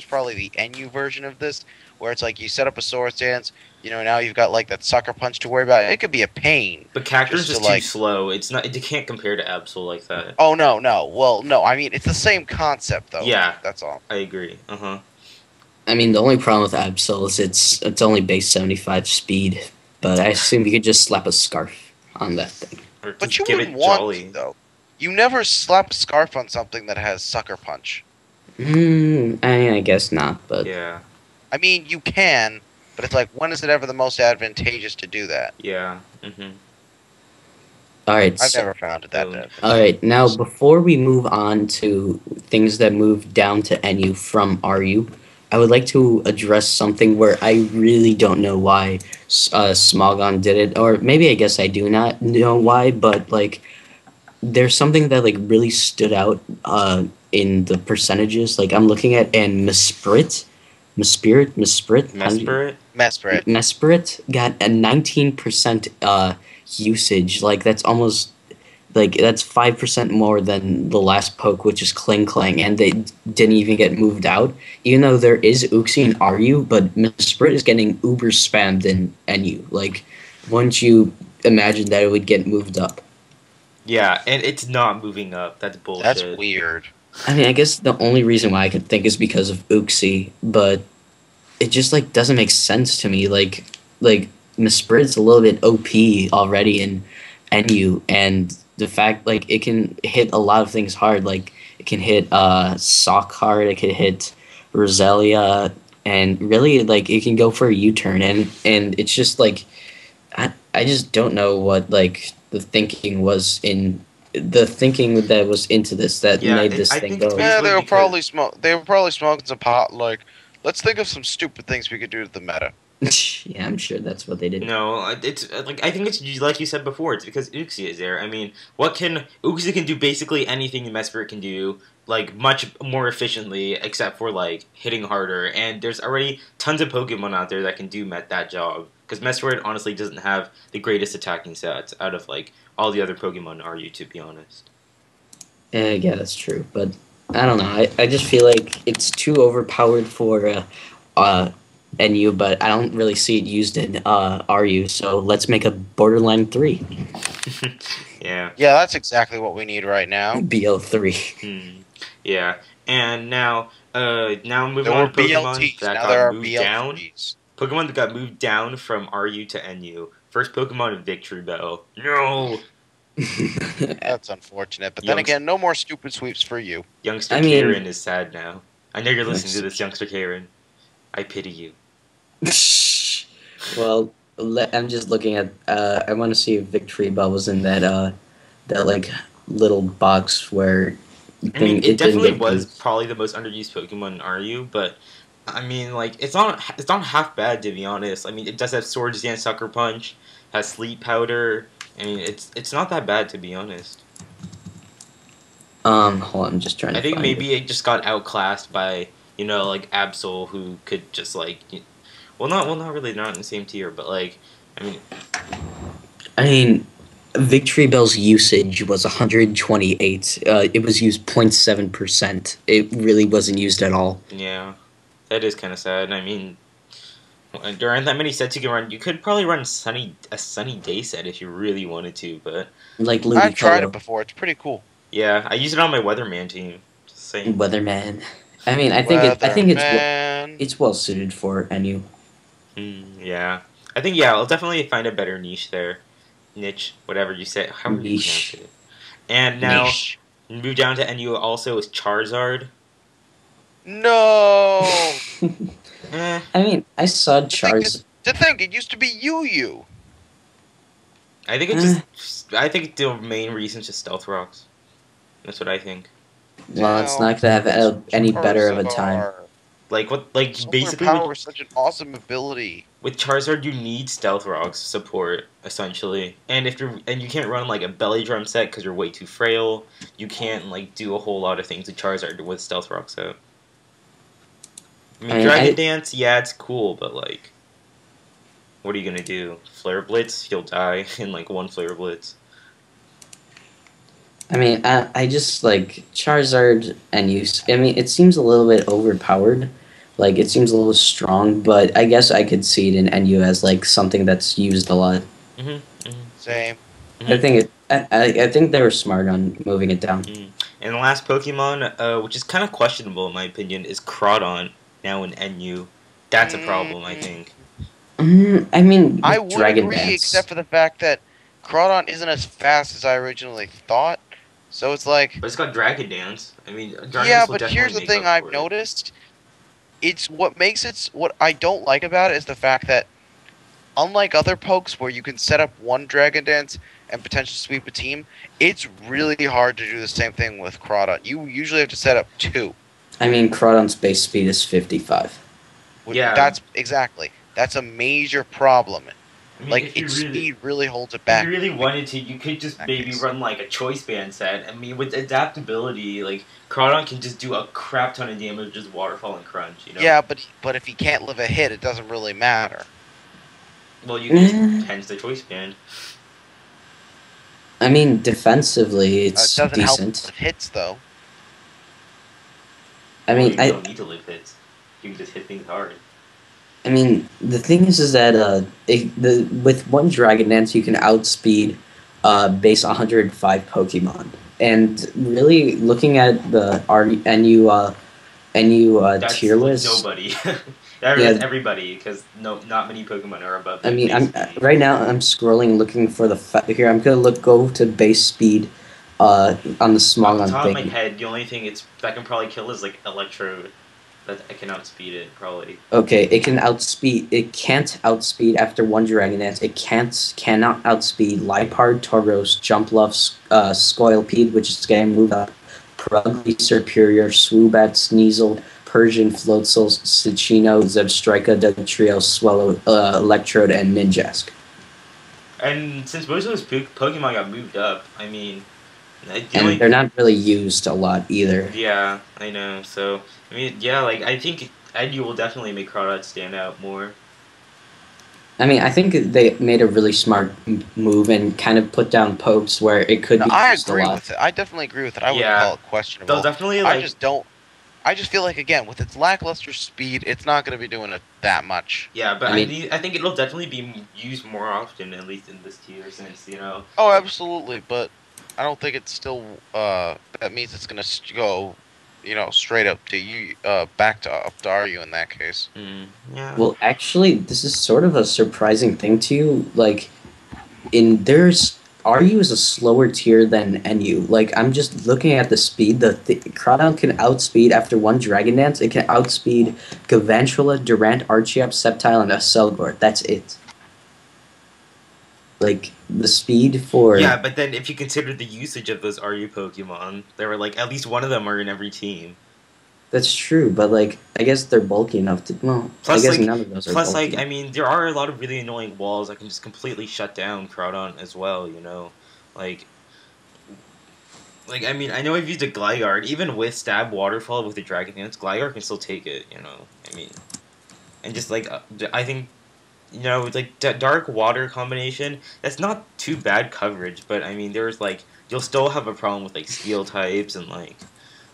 probably the NU version of this, where it's like you set up a sword stance, now you've got like that sucker punch to worry about. It could be a pain. But Cactur's Just is to, too slow. It's not. It can't compare to Absol like that. Oh no. Well, no. I mean, it's the same concept though. Yeah. That's all. I agree. I mean, the only problem with Absol is it's only base 75 speed, but I assume you could just slap a scarf on that thing. Or But just you give wouldn't it want Jolly. to, though. You never slap a scarf on something that has sucker punch. I mean, I guess not, but Yeah. I mean, you can, but it's like, when is it ever the most advantageous to do that? Yeah. all right. I've So, never found it that advantageous. all right. Now, before we move on to things that move down to NU from RU, I would like to address something where I really don't know why Smogon did it, or maybe I guess I do not know why, but like there's something that like really stood out in the percentages. Like I'm looking at and Mesprit, Mesprit. Mesprit. Mesprit got a 19% usage. Like that's almost like that's 5% more than the last poke, which is Kling Klang, and they didn't even get moved out. Even though there is Uxie and RU, but Mesprit is getting uber spammed in NU. Like, wouldn't you imagine that it would get moved up? Yeah, and it's not moving up. That's bullshit. That's weird. I mean, I guess the only reason why I could think is because of Uxie, but it just like doesn't make sense to me. Like Mesprit's a little bit OP already in NU, and the fact like it can hit a lot of things hard. Like it can hit Sawk hard, it can hit Roselia, and really like it can go for a U-turn, and it's just like I just don't know what like the thinking was in the thinking that was into this that Yeah, made this I thing think it's go. Yeah, they were because- probably They were probably smoking some pot. Like, let's think of some stupid things we could do to the meta. Yeah, I'm sure that's what they did. No, it's like I think it's like you said before. It's because Uxie is there. I mean, Uxie can do basically anything Mesprit can do, like much more efficiently, except for like hitting harder. And there's already tons of Pokemon out there that can do that job. Because Mesprit honestly doesn't have the greatest attacking stats out of like all the other Pokemon are you, to be honest. Yeah, that's true, but I don't know. I just feel like it's too overpowered for NU, but I don't really see it used in RU. So let's make a Borderline 3, Yeah. Yeah, that's exactly what we need right now. BO3. Yeah. And now moving There on were to Pokemon BLTs, that now there got are moved down. BL3s. Pokemon that got moved down from RU to NU. First Pokemon, Victory Bell. No! That's unfortunate, but then Youngst- again, no more stupid sweeps for you. Youngster I mean, Karen is sad now. I know you're listening to this, Youngster Karen. I pity you. well, I'm just looking at. I want to see if Victory Bell was in that like little box where I mean, it it didn't definitely get was used. probably the most underused Pokemon in RU, but I mean, like, it's not half bad to be honest. I mean, it does have Swords Dance, Sucker Punch, has Sleep Powder. I mean, it's not that bad to be honest. Hold on, I'm just trying I to think find it. maybe it just got outclassed by like Absol, who could just not really, not in the same tier, but like, I mean, I mean, Victory Bell's usage was 128. It was used 0.7%. It really wasn't used at all. yeah, that is kind of sad. I mean, there aren't that many sets you can run. You could probably run a sunny day set if you really wanted to, but Like I've tried it Ludicolo, before, it's pretty cool. yeah, I use it on my Weatherman team. Just saying. Weatherman. I mean, I think Weatherman. it's well suited for NU. Yeah, I think I'll definitely find a better niche there, niche, whatever you say, however you pronounce Niche. it. And now Niche. move down to NU also is Charizard. No! Eh, I mean, I saw To think, it used to be Yu. I think I think the main reason is just Stealth Rocks. That's what I think. Well, it's not gonna have any better of a time. Like Solar basically power is such an awesome ability. with Charizard you need Stealth Rocks support essentially, and you can't run like a Belly Drum set because you're way too frail. You can't like do a whole lot of things with Charizard with Stealth Rocks out. I mean, Dragon Dance, yeah, it's cool, but like, what are you gonna do? Flare Blitz? You'll die in like one Flare Blitz. I mean, I just like Charizard and use. I mean, it seems a little bit overpowered. Like it seems a little strong, but I guess I could see it in NU as like something that's used a lot. Same. I think I think they were smart on moving it down. And the last Pokemon, which is kind of questionable in my opinion, is Crawdon, now in NU. That's a problem, I think. I mean, I would Dragon agree, Dance. except for the fact that Crawdon isn't as fast as I originally thought. So it's like, But it's got Dragon Dance. I mean, Dragon yeah, Dance will but definitely here's the make thing up I've for it. noticed. It's what I don't like about it is the fact that, unlike other pokes where you can set up one Dragon Dance and potentially sweep a team, it's really hard to do the same thing with Crawdon. You usually have to set up two. I mean, Crawdon's base speed is 55. Yeah. That's a major problem. I mean, Like, its speed really holds it back. If you really wanted to, you could just maybe run like a choice band set. I mean, with adaptability, like Crawdon can just do a crap ton of damage, just waterfall and crunch. You know? Yeah, but if he can't live a hit, it doesn't really matter. Well, you can hence the choice band. I mean, defensively, it's It doesn't help decent. with hits, though. I mean, you don't need to live hits. You can just hit things hard. I mean, the thing is that with one Dragon Dance you can outspeed base 105 Pokemon, and really looking at the NU That's tier list, nobody. That's everybody, because not many Pokemon are above. I mean, right now I'm scrolling looking for here. I'm gonna go to base speed on the small Off the top of thing. my head, the only thing that can probably kill is like Electrode. That I can outspeed it probably. Okay, it can outspeed. It can't outspeed after one Dragon Dance. It cannot outspeed Liepard, Tauros, Jumpluff, Scoilpede, which is getting moved up, Purugly, Superior, Swoobat, Sneasel, Persian, Floatzel, Ciccino, Zebstrika, Dugtrio, Swallow, Electrode, and Ninjask. And since most of those Pokemon got moved up, I mean, they're not really used a lot either. Yeah, I know. So I mean, yeah, like I think NU will definitely make Crawdon stand out more. I mean, I think they made a really smart move and kind of put down pokes where it could be used a lot. With it. I definitely agree with it. I wouldn't call it questionable. They'll definitely I I just feel like, again, with its lackluster speed, it's not going to be doing it that much. Yeah, but I mean, I think it'll definitely be used more often, at least in this tier, since Oh, like absolutely, but I don't think it's still. That means it's going to go, straight up to you, back to up to RU in that case. yeah. well, actually, this is sort of a surprising thing to you. Like, there's RU is a slower tier than NU. Like, I'm just looking at the speed. Crawdon can outspeed after one Dragon Dance. It can outspeed Galvantula, Durant, Archeop, Sceptile, and Aselgor. That's it. Like the speed for Yeah, but then if you consider the usage of those RU Pokemon, there were like at least one of them are in every team. that's true, but like I guess they're bulky enough to. Well, I Plus, guess none of those are bulky. I mean, there are a lot of really annoying walls that can just completely shut down Groudon as well. Like, I mean, I know I've used a Gligar, even with Stab Waterfall with the Dragon Dance, Gligar can still take it. I mean, and just like I think with like Dark Water combination, that's not too bad coverage. But I mean, there's like you'll still have a problem with like Steel types and like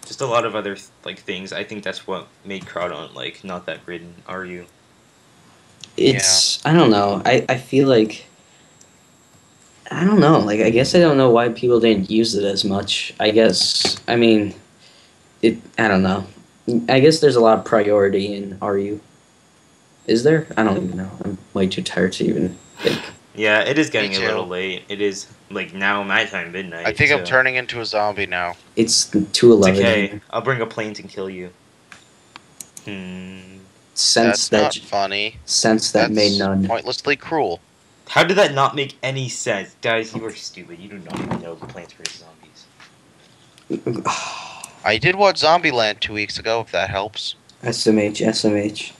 just a lot of other like things. I think that's what made Groudon like not that great in RU. It's I don't know. I feel like I don't know. Like I guess I don't know why people didn't use it as much. I guess I mean it. I don't know. I guess there's a lot of priority in RU. Is there? I don't even know. I'm way too tired to even think. Yeah, it is getting Me a too. little late. It is like now my time midnight. I think I'm so- turning into a zombie now. It's It's 2:11. okay. I'll bring a plane to kill you. Sense That's not that funny. sense that That's made none. pointlessly cruel. How did that not make any sense? Guys, you are stupid. You do not even know Plants vs. Zombies. I did watch Zombieland 2 weeks ago, if that helps. SMH.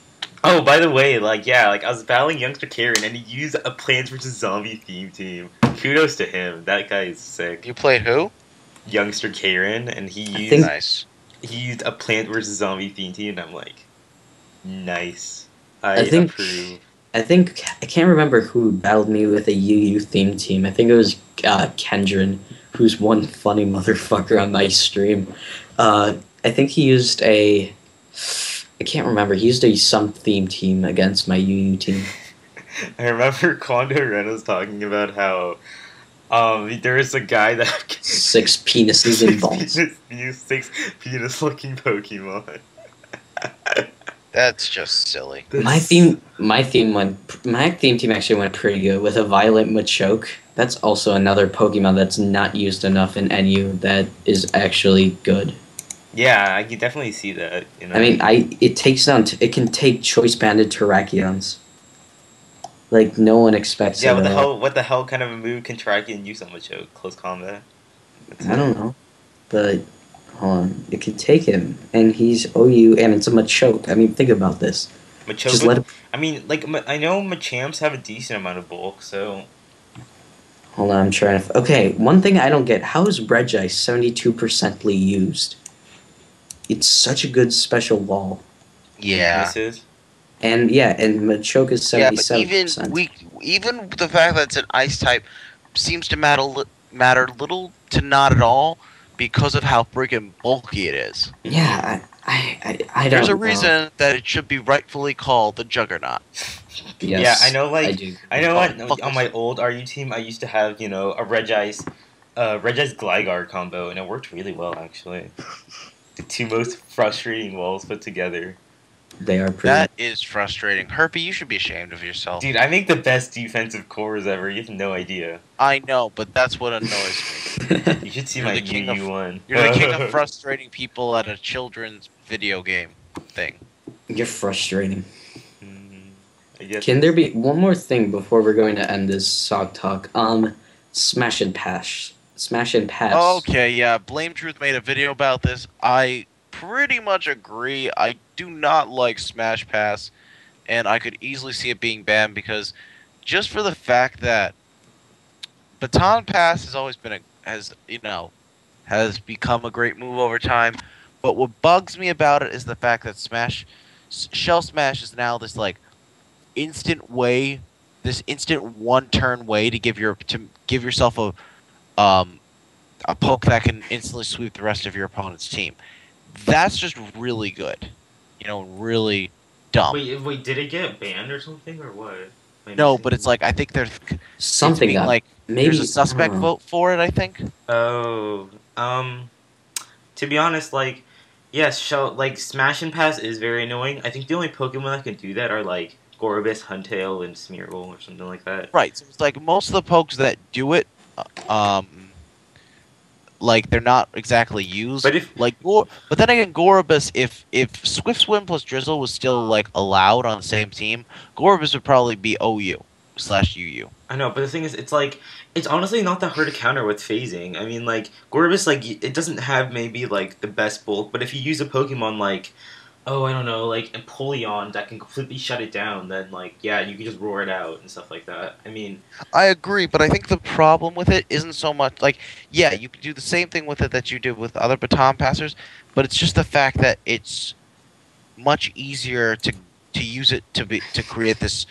Oh, by the way, I was battling Youngster Karen and he used a Plants vs. Zombie theme team. Kudos to him. That guy is sick. You played who? Youngster Karen, and Nice. he used a Plant vs. Zombie theme team, and I'm like, nice. I I think approve. I can't remember who battled me with a UU theme team. I think it was Kendrin, who's one funny motherfucker on my stream. I think he used I can't remember. He used some theme team against my UU team. I remember Quando Reynolds talking about how there is a guy that 6 penises and balls. used 6 penis-looking Pokemon. That's just silly. My theme team actually went pretty good with a Violet Machoke. That's also another Pokemon that's not used enough in NU that is actually good. Yeah, I can definitely see that. I mean, it can take Choice Banded Terrakions. Like no one expects Yeah, it. what the hell kind of a move can Terrakion use on Machoke? Close combat? I don't know, but hold on, it can take him, and he's OU, and it's a Machoke. I mean, think about this. Machoke. Just let him. I mean, I know Machamps have a decent amount of bulk, so. Hold on, I'm trying to. Okay, one thing I don't get: how is Regice 72%ly used? It's such a good special wall. Yeah. And Machoke is 77%. Yeah, but even the fact that it's an ice type seems to matter little to not at all because of how freaking bulky it is. Yeah, I don't There's a know. reason that it should be rightfully called the Juggernaut. Yes, yeah, I know. I do. I know. On my old RU team, I used to have a Regice Gligar combo, and it worked really well actually. The 2 most frustrating walls put together. They are pretty. That is frustrating. Herpy, you should be ashamed of yourself. Dude, I make the best defensive cores ever. You have no idea. I know, but that's what annoys me. You should see You're my the king of- UU1. You're the king of frustrating people at a children's video game thing. You're frustrating. I guess. Can there be one more thing before we're going to end this Sawk Talk? Smash and Pass. Smash and Pass. Okay, yeah. Blame Truth made a video about this. I pretty much agree. I do not like Smash Pass, and I could easily see it being banned because just for the fact that Baton Pass has always been has become a great move over time. But what bugs me about it is the fact that Shell Smash is now this instant way, this instant one-turn way to give yourself a poke that can instantly sweep the rest of your opponent's team. That's just really good. Really dumb. Wait, did it get banned or something, or what? Am I No, missing but it's something? like I think it's Something being got like there's a maybe I don't suspect know. vote for it. I think. Oh, to be honest, like, yes, like Smash and Pass is very annoying. I think the only Pokemon that can do that are like Gorbis, Huntail, and Smeargle or something like that. Right. So it's like most of the pokes that do it, um, like they're not exactly used. But if But then again, Gorobus, if Swift Swim plus Drizzle was still like allowed on the same team, Gorobus would probably be OU/UU. I know, but the thing is, it's like it's honestly not that hard to counter with phasing. I mean, like Gorbis, like it doesn't have maybe like the best bulk, but if you use a Pokemon like I don't know, like Empoleon that can completely shut it down, then like yeah, you can just roar it out and stuff like that. I mean, I agree, but I think the problem with it isn't so much like, yeah, you can do the same thing with it that you did with other baton passers, but it's just the fact that it's much easier to use it to create this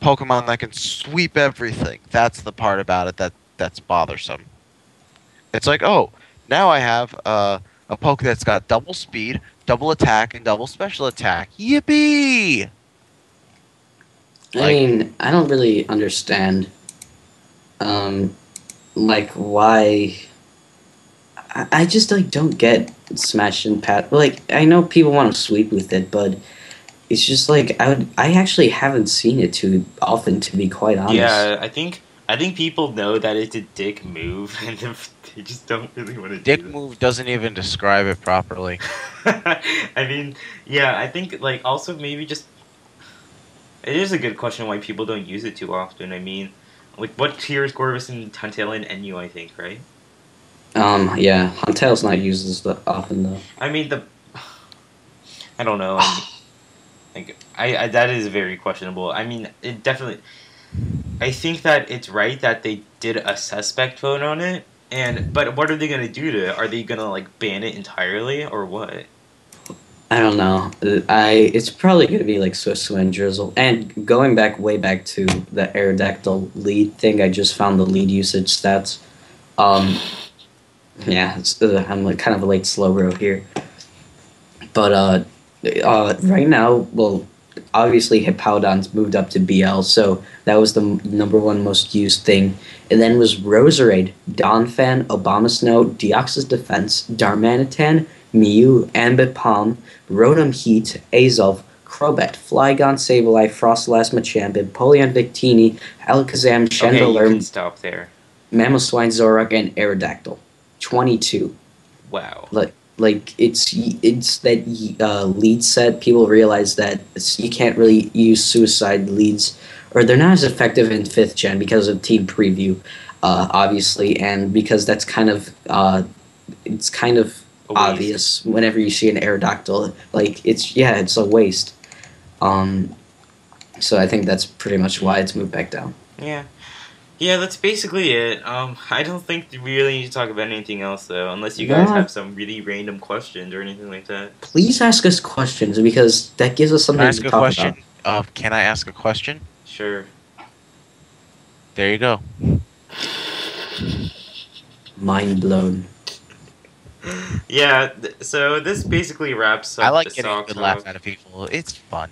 Pokemon that can sweep everything. That's the part about it that's bothersome. It's like, oh, now I have a poke that's got double speed, double attack, and double special attack. Yippee! I Like, mean, I don't really understand, um, like why. I just like don't get Smash and Pat. Like I know people want to sweep with it, but it's just like I actually haven't seen it too often, to be quite honest. yeah, I think people know that it's a dick move, and they just don't really want to Dick do move doesn't even describe it properly. that. I mean, yeah, I think like also maybe just it is a good question why people don't use it too often. I mean, like what tier is Corvus and Huntail and NU? I think right. Yeah, Huntail's not used as often though. I mean the I don't know. I mean, like I that is very questionable. I mean, it definitely. I think that it's right that they did a suspect vote on it, but what are they gonna do to it? Are they gonna like ban it entirely or what? I don't know. It's probably gonna be like Swiss and Drizzle. And going back way back to the Aerodactyl lead thing, I just found the lead usage stats. Um, yeah, I'm like kind of a late slow row here, but right now, well, obviously Hippowdon's moved up to BL, so that was the number one most used thing. And then was Roserade, Donphan, Obama Snow, Deoxys Defense, Darmanitan, Mew, Ambipom, Rotom Heat, Azov, Crobat, Flygon, Sableye, Frostlass, Machamp, Empoleon, Victini, Alakazam, Okay, you can Chandelure, stop there. Mamoswine, Zoroark, and Aerodactyl. 22. Wow. Like it's that lead set. People realize that you can't really use suicide leads, or they're not as effective in fifth gen because of team preview, obviously, and because that's kind of it's kind of A waste. obvious whenever you see an Aerodactyl. Like it's a waste. Um, so I think that's pretty much why it's moved back down. Yeah. Yeah, that's basically it. I don't think we really need to talk about anything else though, unless you guys No, have some really random questions or anything like that. please ask us questions because that gives us Can I something ask to a talk question? about. Can I ask a question? Sure. There you go. Mind blown. Yeah, so this basically wraps up I like the getting a Sawk good Talk. laugh out of people. It's fun.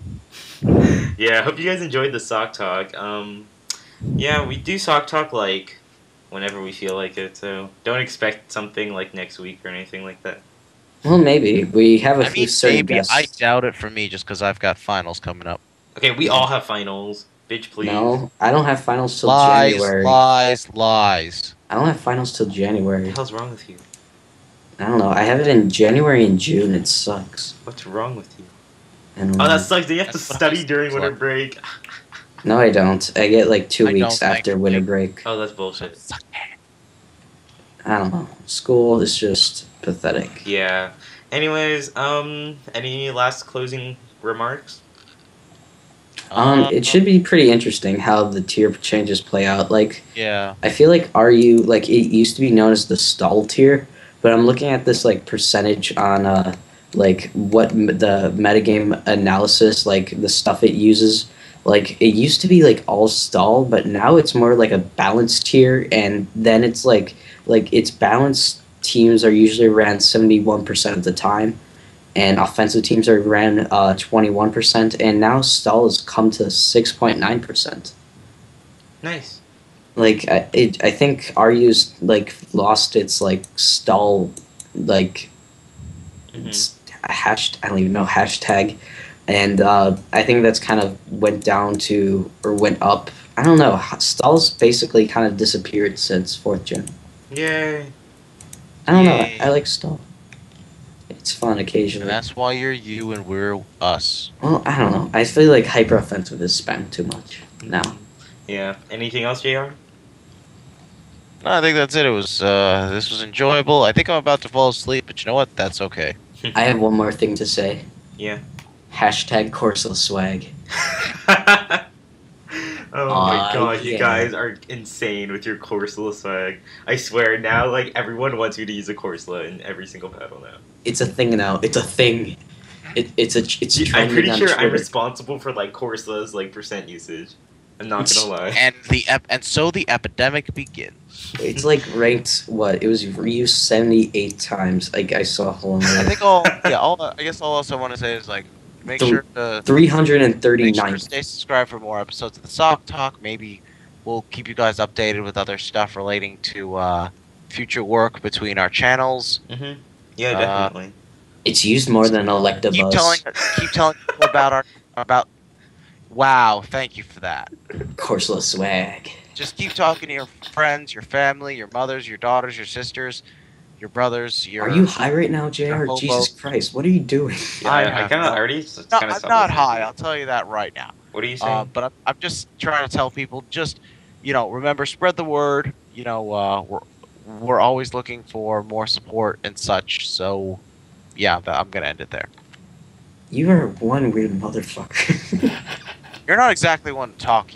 Yeah, I hope you guys enjoyed the Sock Talk. Yeah, we do Sock Talk like whenever we feel like it, so don't expect something like next week or anything like that. Well, maybe we have a I few mean, certain maybe. I guests. doubt it for me just because I've got finals coming up. Okay, we all have finals. Bitch, please. No, I don't have finals till Lies, January. lies, lies. I don't have finals till What January. the hell's wrong with you? I don't know. I have it in January and June. It sucks. What's wrong with you? I don't Oh, know. that sucks. You have to That's what study high during school's winter like. break. No, I don't. I get like 2 I weeks don't, after thankfully. winter break. Oh, that's bullshit. I don't know. School is just pathetic. Yeah. Anyways, any last closing remarks? It should be pretty interesting how the tier changes play out. Like, Yeah. I feel like RU, like, it used to be known as the stall tier, but I'm looking at this, like, percentage on, like, what the metagame analysis, like, the stuff it uses. Like, it used to be, like, all stall, but now it's more like a balanced tier, and then it's, like its balanced teams are usually around 71% of the time, and offensive teams are around 21%, and now stall has come to 6.9%. Nice. Like I think RU's like lost its like stall like I don't even know hashtag, and I think that's kind of went down to or went up. I don't know. Stall's basically kind of disappeared since 4th gen. Yay. I don't know. Yay. I like stall. It's fun And occasionally. that's why you're you and we're us. Well, I don't know. I feel like hyper offensive is spammed too much now. Yeah. Anything else, JR? No, I think that's it. It was this was enjoyable. I think I'm about to fall asleep, but you know what? That's okay. I have one more thing to say. Yeah. Hashtag Corso swag. Oh my god, you yeah. guys are insane with your Corsola swag. I swear, now, like, everyone wants you to use a Corsola in every single battle now. It's a thing now. It's a thing. It's I'm trending pretty on sure I'm Twitter. responsible for, like, Corsola's, like, percent usage. I'm not gonna lie. And so the epidemic begins. It's like ranked what? It was reused 78 times. Like I saw. Hold on. I think I guess all else I want to say is like make Th- sure to 339. stay subscribed for more episodes of the Sawk Talk. Maybe we'll keep you guys updated with other stuff relating to future work between our channels. Mm-hmm. Yeah, definitely. It's used more than Electabuzz. Keep telling people about. Wow, thank you for that. Corso swag. Just keep talking to your friends, your family, your mothers, your daughters, your sisters, your brothers. Are you high right now, JR? hobo. Jesus Christ, what are you doing? Yeah, I kind of already No, kind of I'm not high. I'll tell you that right now. What are you saying? But I'm just trying to tell people, just remember, spread the word. We're always looking for more support and such. So, yeah, I'm gonna end it there. You are one weird motherfucker. You're not exactly one to talk,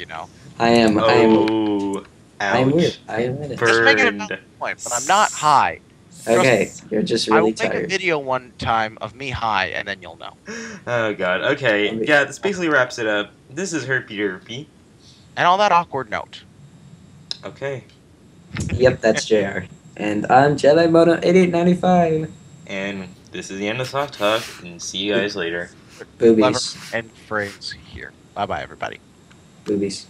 I am. Oh, I'm ouch. weird. I admit it. Just making a valid point, but I'm not high. Okay, you're just I will really make a tired. video one time of me high, and then you'll know. Oh god. Okay. Yeah, this basically wraps it up. This is Herpy Derpy. And on that awkward note. Okay. Yep, that's JR. And I'm Jedi Moto 8895. And this is the end of Sawk Talk, and see you guys later. Boobies. Clever end phrase here. Bye bye, everybody. Boobies.